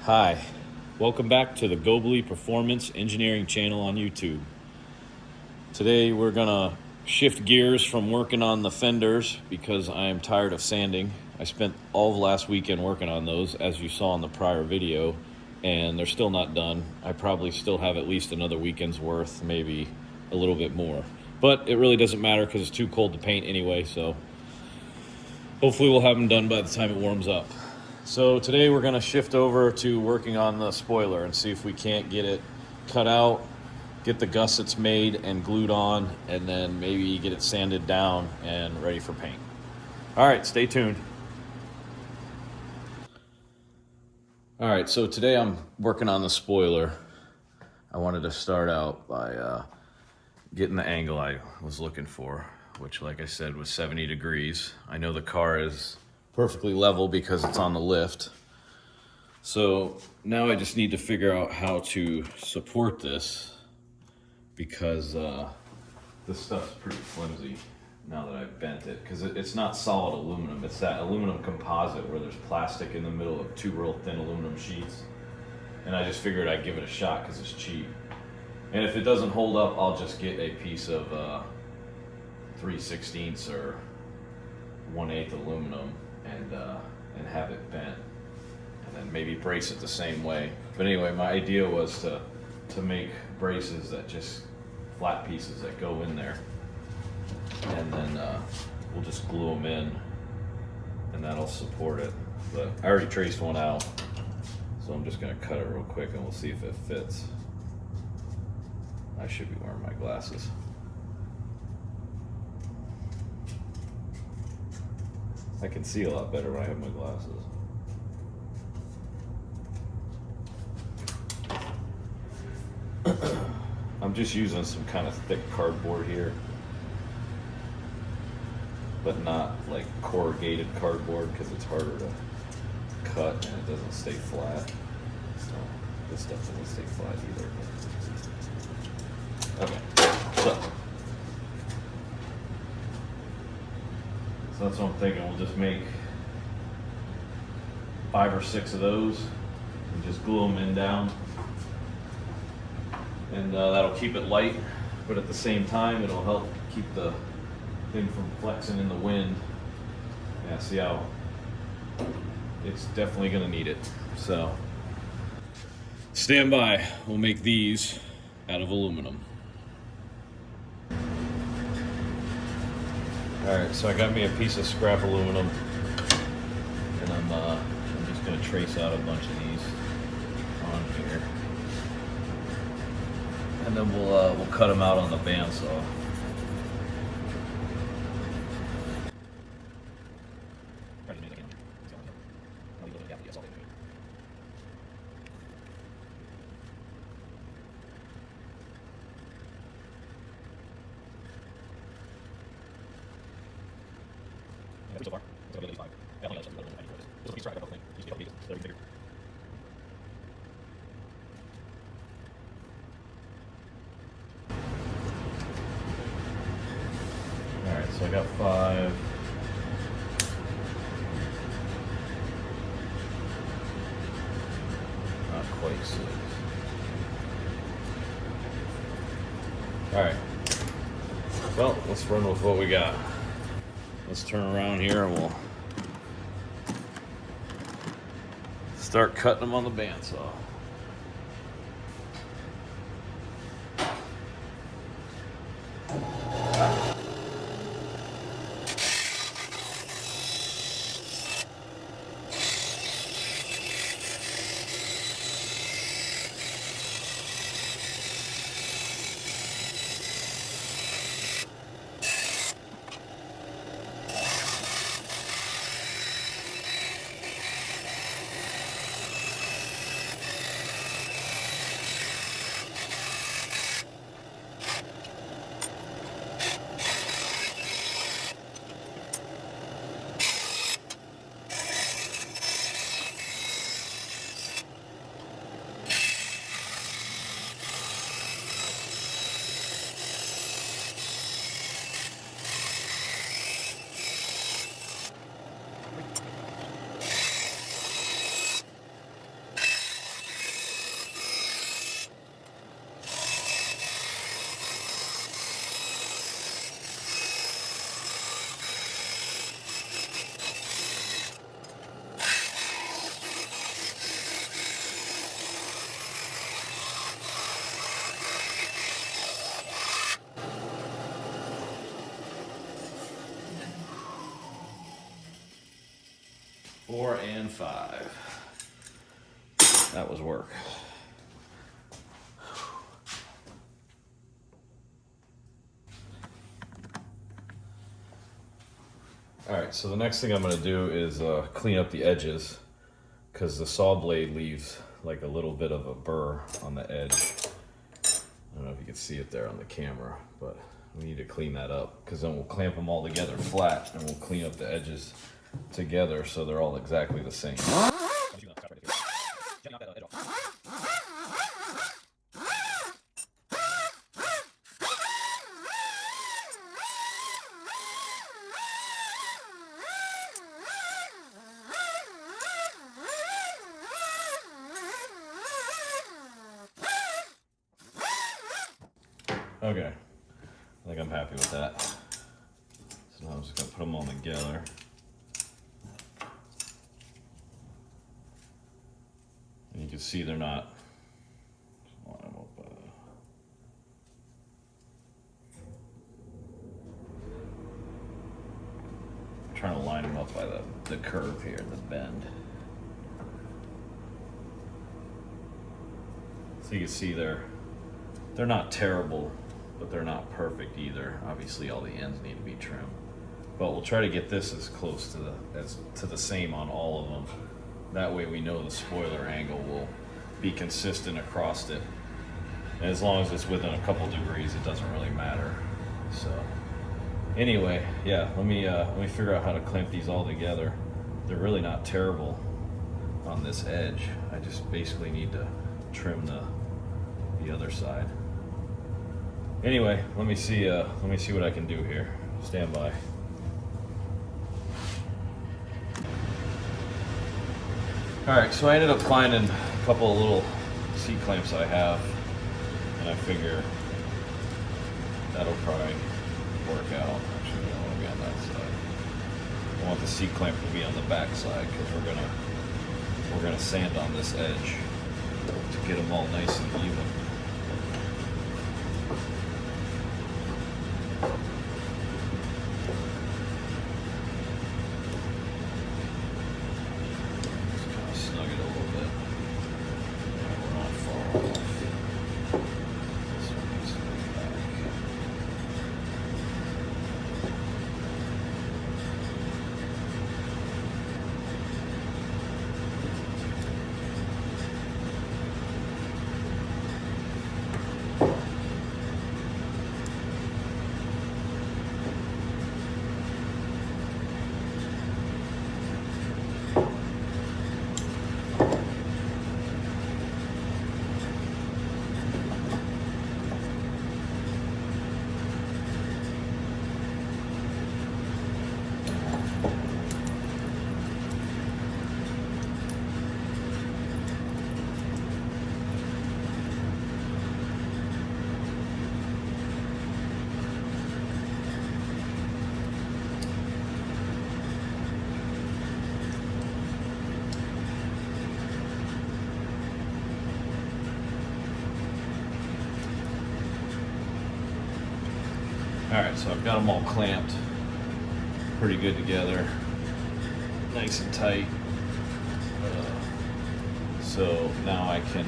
Hi, welcome back to the Widebody Performance Engineering channel on YouTube. Today we're gonna shift gears from working on the fenders because I am tired of sanding. I spent all of last weekend working on those, as you saw in the prior video, and they're still not done. I probably still have at least another weekend's worth, maybe a little bit more. But it really doesn't matter because it's too cold to paint anyway, so hopefully we'll have them done by the time it warms up. So today we're gonna shift over to working on the spoiler and see if we can't get it cut out, get the gussets made and glued on, and then maybe get it sanded down and ready for paint. All right, stay tuned. All right, so today I'm working on the spoiler. I wanted to start out by getting the angle I was looking for, which, like I said, was 70 degrees. I know the car is perfectly level because it's on the lift. So now I just need to figure out how to support this because this stuff's pretty flimsy now that I've bent it, because it's not solid aluminum. It's that aluminum composite where there's plastic in the middle of two real thin aluminum sheets. And I just figured I'd give it a shot because it's cheap. And if it doesn't hold up, I'll just get a piece of 3/16 or 1/8 aluminum and have it bent, and then maybe brace it the same way. But anyway, my idea was to make braces that just flat pieces that go in there, and then we'll just glue them in, and that'll support it. But I already traced one out, so I'm just gonna cut it real quick and we'll see if it fits. I should be wearing my glasses. I can see a lot better when I have my glasses. I'm just using some kind of thick cardboard here, but not like corrugated cardboard because it's harder to cut and it doesn't stay flat. So this stuff doesn't stay flat either. Okay, so that's what I'm thinking. We'll just make 5 or 6 of those and just glue them in down. And that'll keep it light, but at the same time, it'll help keep the thing from flexing in the wind. Yeah, see how it's definitely gonna need it. So stand by, we'll make these out of aluminum. All right, so I got me a piece of scrap aluminum, and I'm just gonna trace out a bunch of these on here, and then we'll cut them out on the bandsaw. So far, it's like 85. Yeah, I think that's just a piece of scrap, I think. Just a couple pieces, so bigger. All right, so I got 5. Not quite 6. All right. Well, let's run with what we got. Let's turn around here and we'll start cutting them on the bandsaw. 4 and 5. That was work. Alright, so the next thing I'm going to do is clean up the edges, because the saw blade leaves like a little bit of a burr on the edge. I don't know if you can see it there on the camera, but we need to clean that up, because then we'll clamp them all together flat and we'll clean up the edges together so they're all exactly the same. Okay, I think I'm happy with that. So now I'm just going to put them all together. And you can see they're not. Line them up, I'm trying to line them up by the curve here, the bend. So you can see they're not terrible, but they're not perfect either. Obviously all the ends need to be trimmed, but we'll try to get this as close to the same on all of them. That way we know the spoiler angle will be consistent across it, and as long as it's within a couple degrees, it doesn't really matter. So anyway, yeah, let me figure out how to clamp these all together. They're really not terrible on this edge. I just basically need to trim the other side. Anyway, let me see what I can do here. Stand by. All right, so I ended up finding a couple of little C-clamps I have, and I figure that'll probably work out. Actually, I don't want to be on that side. I want the C-clamp to be on the back side, because we're gonna sand on this edge to get them all nice and even. Alright, so I've got them all clamped pretty good together, nice and tight. So now I can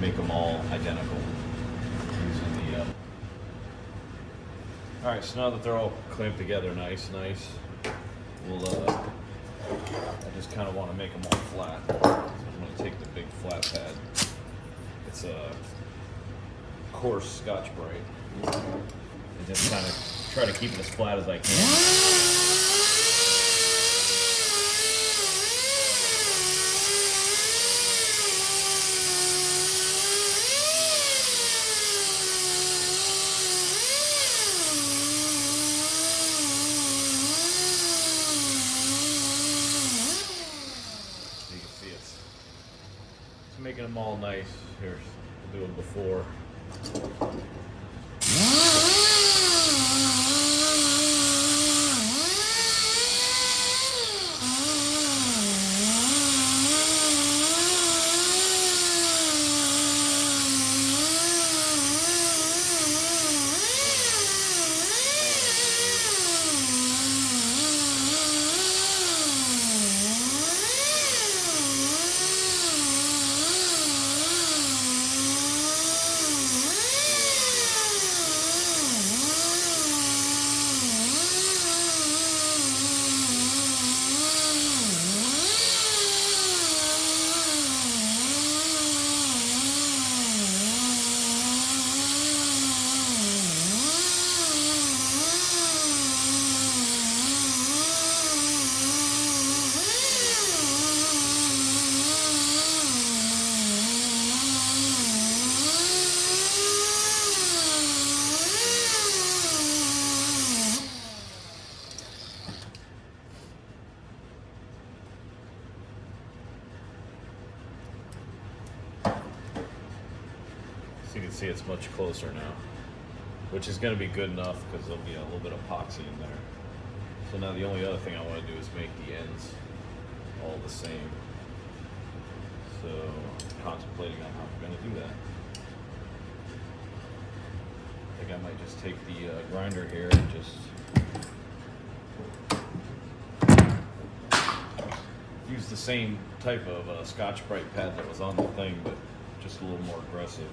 make them all identical using the... Alright, so now that they're all clamped together nice, we'll, I just kind of want to make them all flat. So I'm going to take the big flat pad. It's a coarse Scotch-Brite. And just kind of try to keep it as flat as I can. You can see it's making them all nice. Here, we'll do it before. So you can see it's much closer now, which is going to be good enough because there'll be a little bit of epoxy in there. So now the only other thing I want to do is make the ends all the same. So I'm contemplating on how we're going to do that. I think I might just take the grinder here and just use the same type of Scotch-Brite pad that was on the thing, but just a little more aggressive.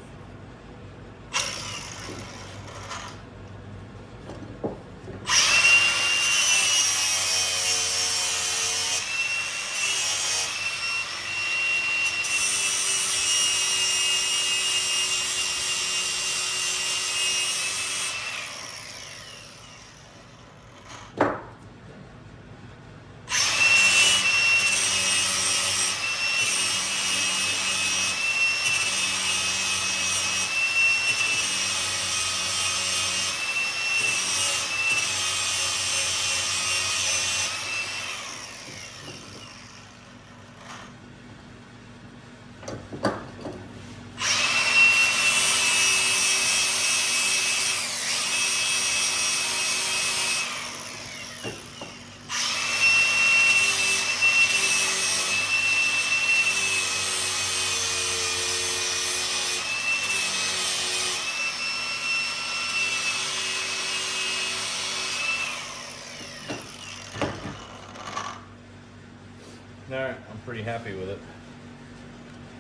Alright, I'm pretty happy with it.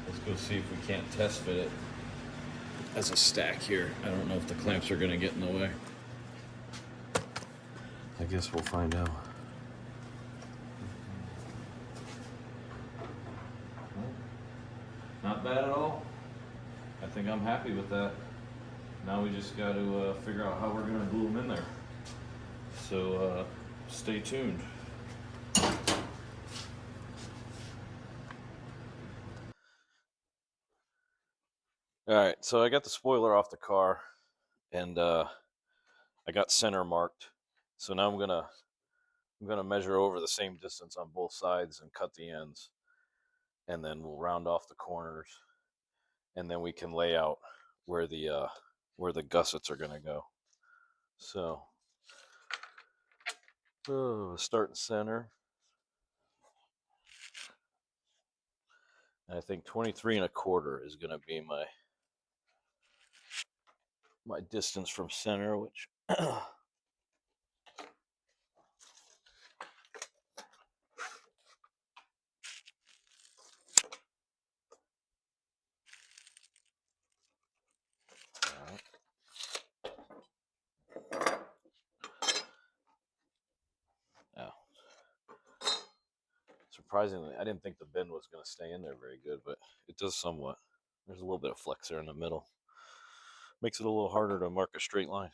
Let's go see if we can't test fit it as a stack here. I don't know if the clamps are going to get in the way. I guess we'll find out. Not bad at all. I think I'm happy with that. Now we just got to figure out how we're going to glue them in there. So stay tuned. All right, so I got the spoiler off the car, and I got center marked. So now I'm gonna measure over the same distance on both sides and cut the ends, and then we'll round off the corners, and then we can lay out where the gussets are gonna go. So start in center. And I think 23 1/4 is gonna be my distance from center, which surprisingly, I didn't think the bend was going to stay in there very good, but it does somewhat. There's a little bit of flex there in the middle. Makes it a little harder to mark a straight line.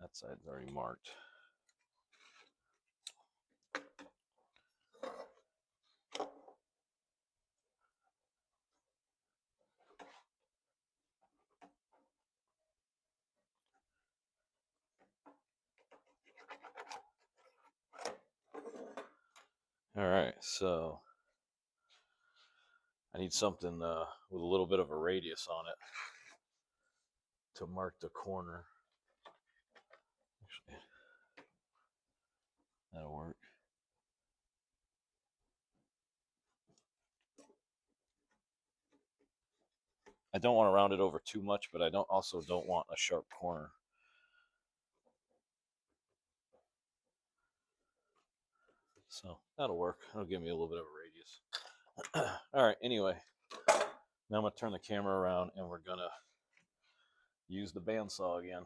That side's already marked. All right, so I need something with a little bit of a radius on it to mark the corner. Actually, that'll work. I don't want to round it over too much, but I also don't want a sharp corner. So that'll work. That'll give me a little bit of a radius. All right, anyway, now I'm going to turn the camera around and we're going to use the bandsaw again.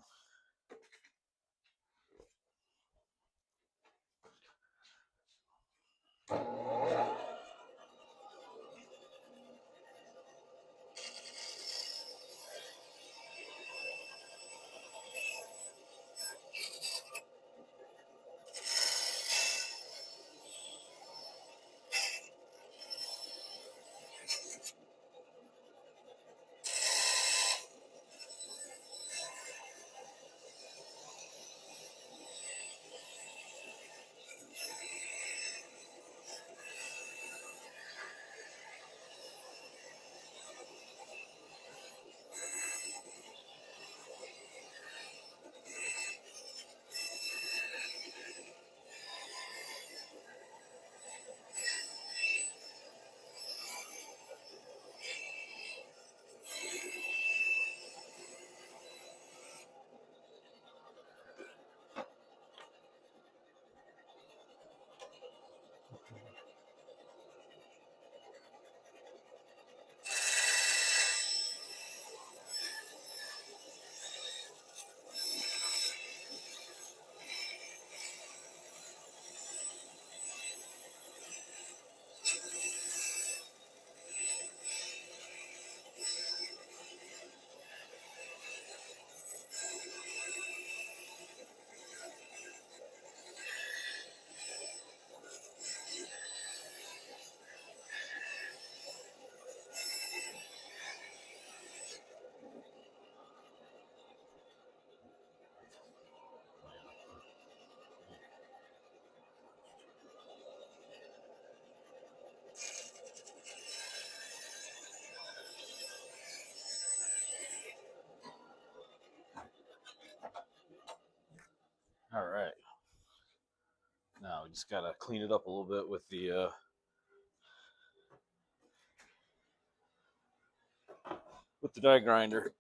All right. Now we just gotta clean it up a little bit with the die grinder.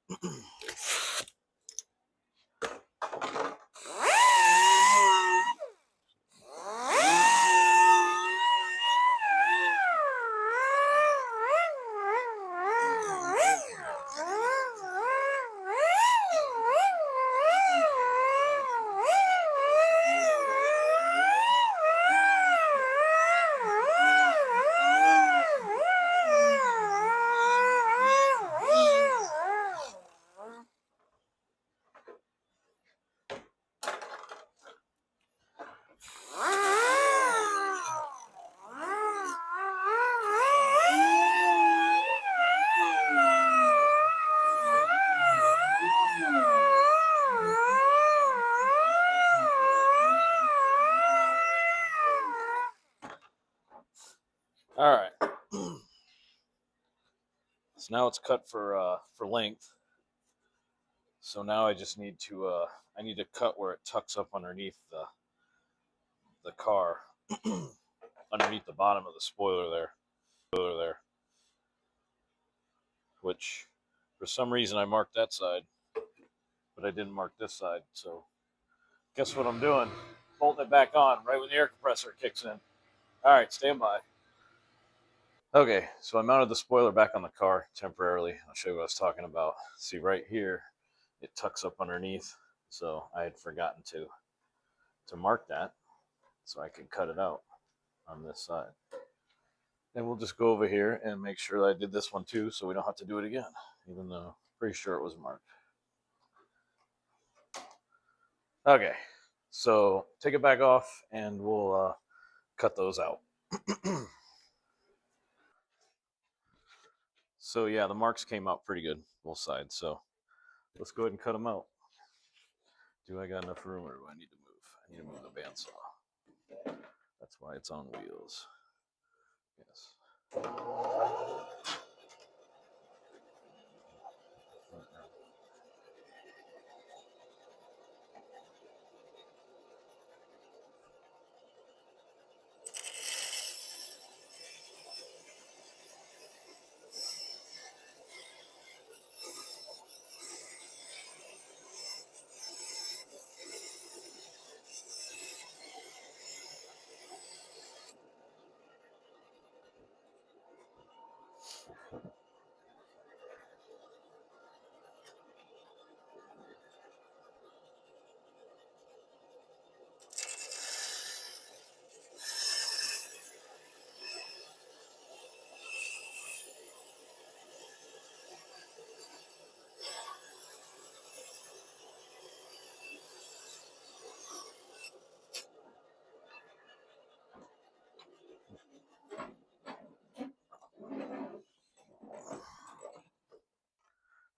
All right. So now it's cut for length. So now I just need to I need to cut where it tucks up underneath the car, underneath the bottom of the spoiler there. Which, for some reason, I marked that side, but I didn't mark this side. So, guess what I'm doing? Bolting it back on right when the air compressor kicks in. All right, stand by. Okay, so I mounted the spoiler back on the car temporarily. I'll show you what I was talking about. See right here, it tucks up underneath. So I had forgotten to mark that so I could cut it out on this side. And we'll just go over here and make sure that I did this one too, so we don't have to do it again, even though I'm pretty sure it was marked. Okay, so take it back off and we'll cut those out. So yeah, the marks came out pretty good, both sides. So let's go ahead and cut them out. Do I got enough room or do I need to move? I need to move the bandsaw. That's why it's on wheels. Yes.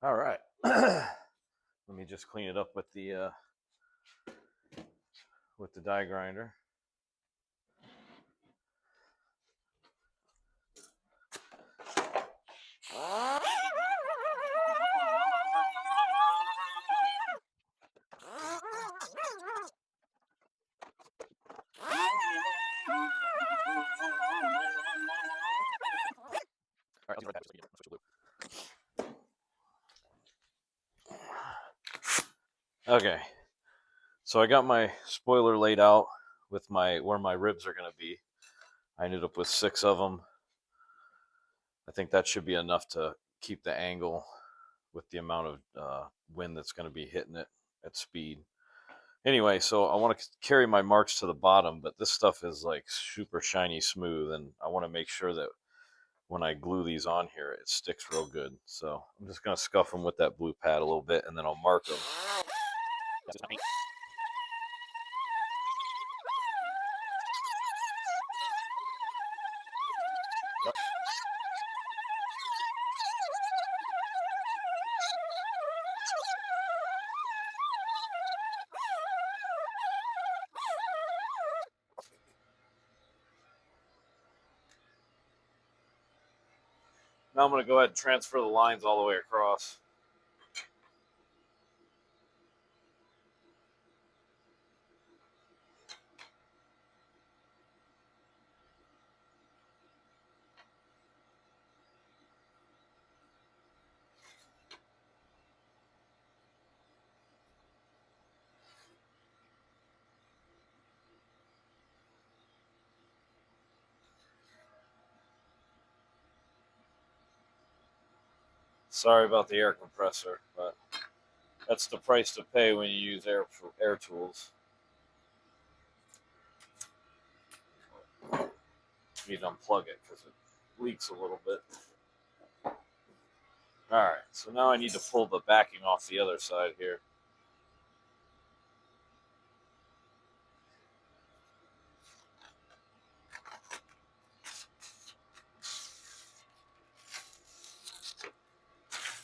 All right. Let me just clean it up with the die grinder. All right, I'll switch the loop. Okay, so I got my spoiler laid out with where my ribs are going to be. I ended up with 6 of them. I think that should be enough to keep the angle with the amount of wind that's going to be hitting it at speed. Anyway, so I want to carry my marks to the bottom, but this stuff is like super shiny smooth, and I want to make sure that when I glue these on here, it sticks real good. So I'm just going to scuff them with that blue pad a little bit, and then I'll mark them. Now I'm going to go ahead and transfer the lines all the way across. Sorry about the air compressor, but that's the price to pay when you use air tools. You need to unplug it because it leaks a little bit. All right, so now I need to pull the backing off the other side here.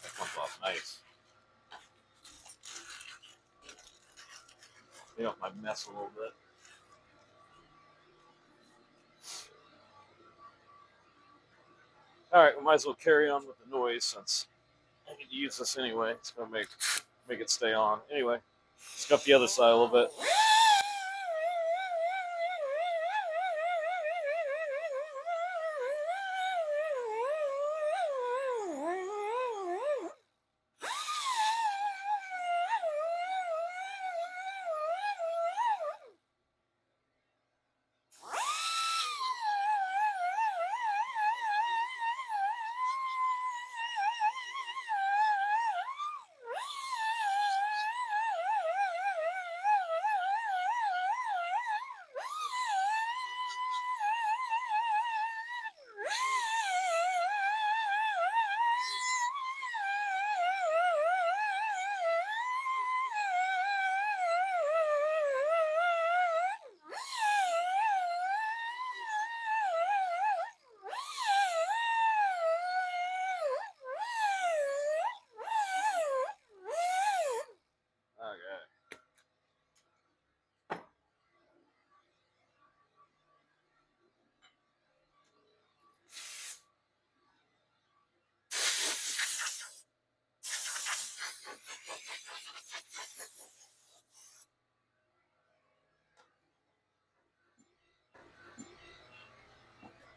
That comes off nice. Clean up my mess a little bit. All right, we might as well carry on with the noise since I need to use this anyway. It's gonna make it stay on. Anyway, scuff the other side a little bit.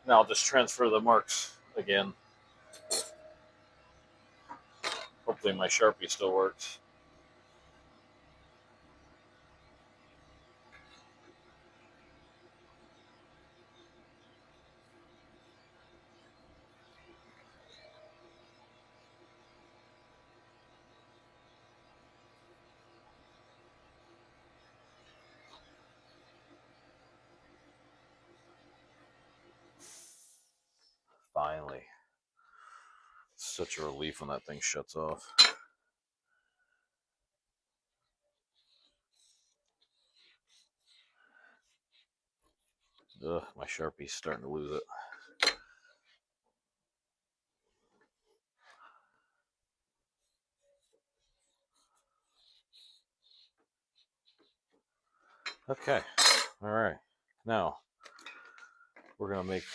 Now I'll just transfer the marks again. Hopefully my Sharpie still works. Finally. It's such a relief when that thing shuts off. Ugh, my Sharpie's starting to lose it. Okay, all right. Now, we're going to make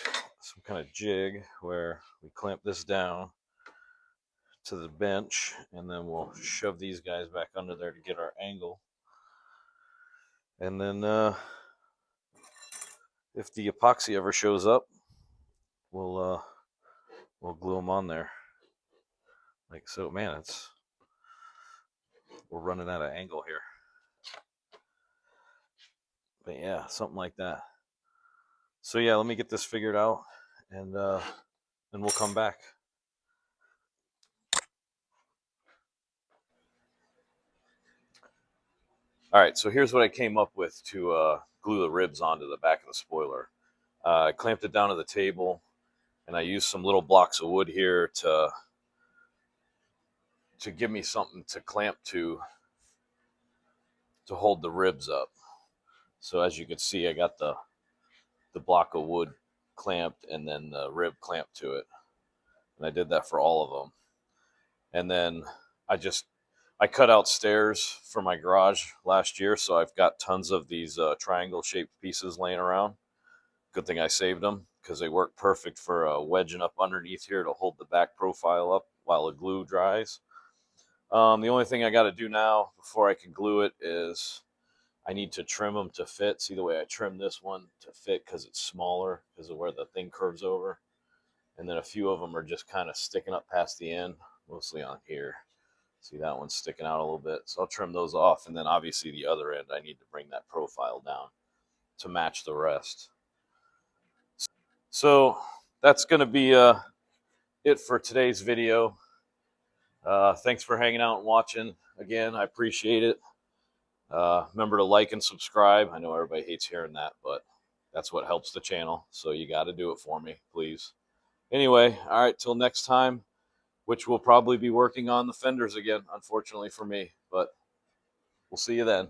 some kind of jig where we clamp this down to the bench, and then we'll shove these guys back under there to get our angle. And then if the epoxy ever shows up, we'll glue them on there. Like so. Man, we're running out of angle here. But yeah, something like that. So yeah, let me get this figured out, and then we'll come back. All right, so here's what I came up with to glue the ribs onto the back of the spoiler. I clamped it down to the table, and I used some little blocks of wood here to give me something to clamp to hold the ribs up. So as you can see, I got the block of wood clamped and then the rib clamped to it. And I did that for all of them. And then I cut out stairs for my garage last year, so I've got tons of these triangle-shaped pieces laying around. Good thing I saved them because they work perfect for wedging up underneath here to hold the back profile up while the glue dries. The only thing I got to do now before I can glue it is I need to trim them to fit. See the way I trimmed this one to fit because it's smaller because of where the thing curves over. And then a few of them are just kind of sticking up past the end, mostly on here. See, that one's sticking out a little bit. So I'll trim those off. And then obviously the other end, I need to bring that profile down to match the rest. So that's going to be it for today's video. Thanks for hanging out and watching. Again, I appreciate it. Remember to like and subscribe. I know everybody hates hearing that, but that's what helps the channel. So you got to do it for me, please. Anyway, all right, till next time, which we'll probably be working on the fenders again, unfortunately for me, but we'll see you then.